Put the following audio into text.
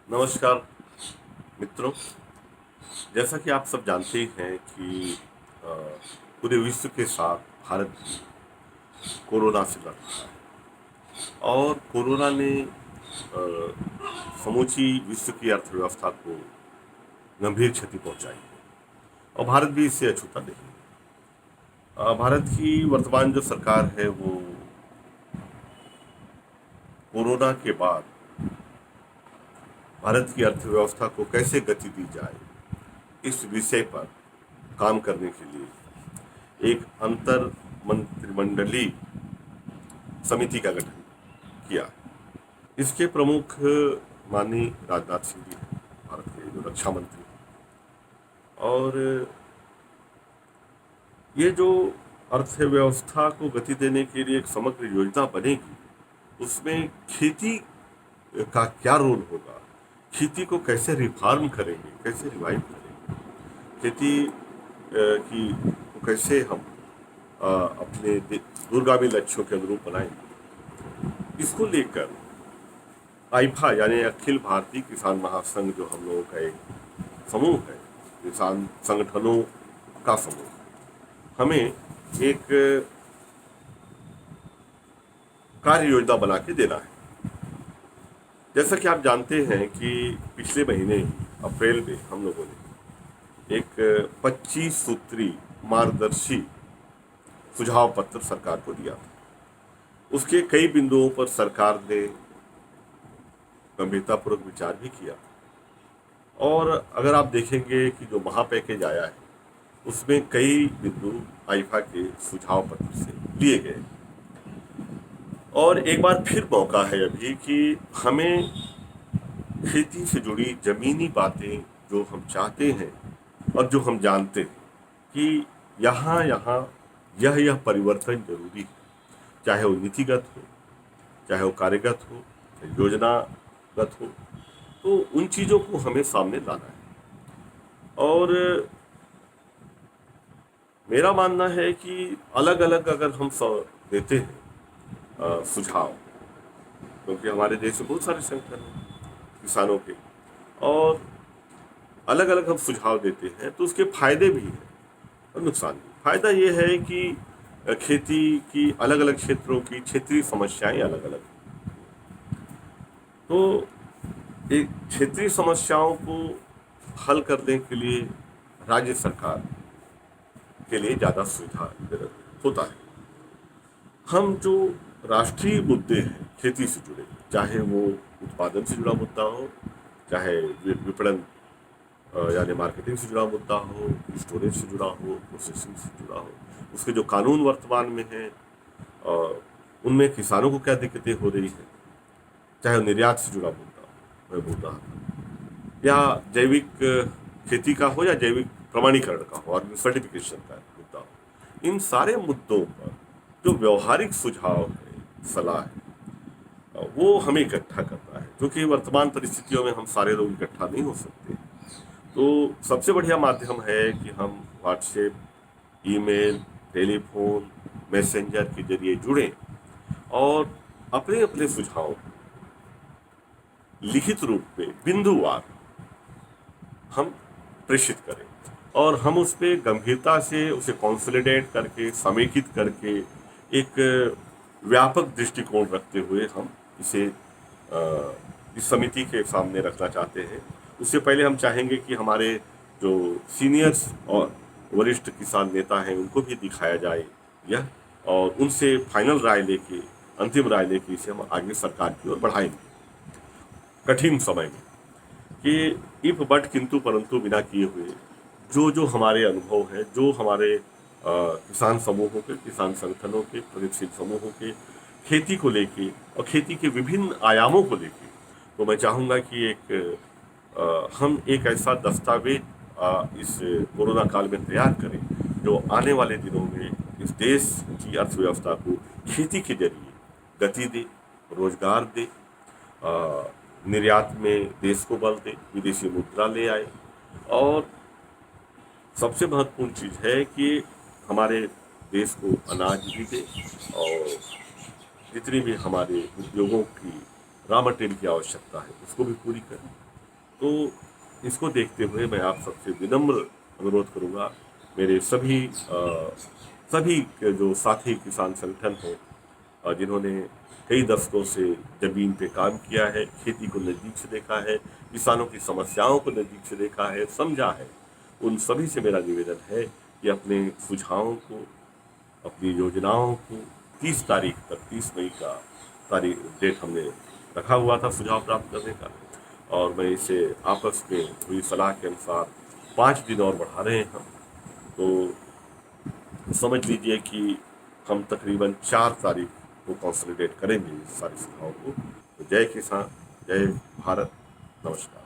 नमस्कार मित्रों। जैसा कि आप सब जानते ही हैं कि अ, पूरे विश्व के साथ भारत भी कोरोना से लड़ रहा है और कोरोना ने समूची विश्व की अर्थव्यवस्था को गंभीर क्षति पहुंचाई है और भारत भी इससे अछूता नहीं है। भारत की वर्तमान जो सरकार है वो कोरोना के बाद भारत की अर्थव्यवस्था को कैसे गति दी जाए इस विषय पर काम करने के लिए एक अंतर मंत्रिमंडलीय समिति का गठन किया। इसके प्रमुख माननीय राजनाथ सिंह जी हैं, भारत के जो रक्षा मंत्री हैं। और ये जो अर्थव्यवस्था को गति देने के लिए एक समग्र योजना बनेगी, उसमें खेती का क्या रोल होगा, खेती को कैसे रिफॉर्म करेंगे, कैसे रिवाइव करेंगे, खेती की को कैसे हम अपने दूरगामी लक्ष्यों के अनुरूप बनाएंगे, इसको लेकर आईफा यानी अखिल भारतीय किसान महासंघ जो हम लोगों का एक समूह है, किसान संगठनों का समूह, हमें एक कार्य योजना बना के देना है। जैसा कि आप जानते हैं कि पिछले महीने अप्रैल में हम लोगों ने एक 25 सूत्री मार्गदर्शी सुझाव पत्र सरकार को दिया था। उसके कई बिंदुओं पर सरकार ने गंभीरतापूर्वक विचार भी किया और अगर आप देखेंगे कि जो महापैकेज आया है उसमें कई बिंदु आईफा के सुझाव पत्र से लिए गए और एक बार फिर मौका है अभी कि हमें खेती से जुड़ी जमीनी बातें जो हम चाहते हैं और जो हम जानते हैं कि यहाँ यहाँ यह परिवर्तन जरूरी है, चाहे वो नीतिगत हो, चाहे वो कार्यगत हो, योजनागत हो, तो उन चीज़ों को हमें सामने लाना है। और मेरा मानना है कि अलग अलग अगर हम देते हैं सुझाव, क्योंकि हमारे देश में बहुत सारे संगठन हैं किसानों के, और अलग अलग हम सुझाव देते हैं तो उसके फायदे भी हैं और नुकसान भी। फायदा ये है कि खेती की अलग अलग क्षेत्रों की क्षेत्रीय समस्याएं अलग अलग हैं, तो एक क्षेत्रीय समस्याओं को हल करने के लिए राज्य सरकार के लिए ज़्यादा सुविधा होता है। हम जो राष्ट्रीय मुद्दे हैं खेती से जुड़े, चाहे वो उत्पादन से जुड़ा मुद्दा हो, चाहे विपणन यानी मार्केटिंग से जुड़ा मुद्दा हो, स्टोरेज से जुड़ा हो, प्रोसेसिंग से जुड़ा हो, उसके जो कानून वर्तमान में हैं उनमें किसानों को क्या दिक्कतें हो रही हैं, चाहे वो निर्यात से जुड़ा मुद्दा हो, मैं बोल रहा था, या जैविक खेती का हो या जैविक प्रमाणीकरण का हो और सर्टिफिकेशन का मुद्दा हो, इन सारे मुद्दों पर जो व्यवहारिक सुझाव है, सलाह है, वो हमें इकट्ठा करना है, क्योंकि वर्तमान परिस्थितियों में हम सारे लोग इकट्ठा नहीं हो सकते। तो सबसे बढ़िया माध्यम है कि हम व्हाट्सएप, ईमेल, टेलीफोन, मैसेंजर के जरिए जुड़ें और अपने अपने सुझाव लिखित रूप में बिंदुवार हम प्रेषित करें और हम उस पर गंभीरता से उसे कंसोलिडेट करके, समेकित करके एक व्यापक दृष्टिकोण रखते हुए हम इसे इस समिति के सामने रखना चाहते हैं। उससे पहले हम चाहेंगे कि हमारे जो सीनियर्स और वरिष्ठ किसान नेता हैं उनको भी दिखाया जाए यह, और उनसे फाइनल राय लेके, अंतिम राय लेके इसे हम आगे सरकार की ओर बढ़ाएंगे कठिन समय में, कि इफ बट किंतु परंतु बिना किए हुए जो जो हमारे अनुभव है, जो हमारे किसान समूहों के, किसान संगठनों के, प्रगतिशील समूहों के खेती को लेके और खेती के विभिन्न आयामों को लेके, तो मैं चाहूँगा कि हम एक ऐसा दस्तावेज इस कोरोना काल में तैयार करें जो आने वाले दिनों में इस देश की अर्थव्यवस्था को खेती के जरिए गति दे, रोजगार दे, निर्यात में देश को बल दे, विदेशी मुद्रा ले आए, और सबसे महत्वपूर्ण चीज़ है कि हमारे देश को अनाज भी दे और जितनी भी हमारे उद्योगों की रॉ मटेरियल की आवश्यकता है उसको भी पूरी करें। तो इसको देखते हुए मैं आप सबसे विनम्र अनुरोध करूंगा, मेरे सभी के जो साथी किसान संगठन हैं जिन्होंने कई दशकों से जमीन पे काम किया है, खेती को नज़दीक से देखा है, किसानों की समस्याओं को नज़दीक से देखा है, समझा है, उन सभी से मेरा निवेदन है कि अपने सुझावों को, अपनी योजनाओं को 30 तारीख तक, 30 मई का तारीख डेट हमने रखा हुआ था सुझाव प्राप्त करने का, और मैं इसे आपस में हुई सलाह के अनुसार 5 दिन और बढ़ा रहे हैं हम। तो समझ लीजिए कि हम तकरीबन 4 तारीख को कंसोलिडेट करेंगे इस सारे सुझाव को। तो जय किसान, जय भारत, नमस्कार।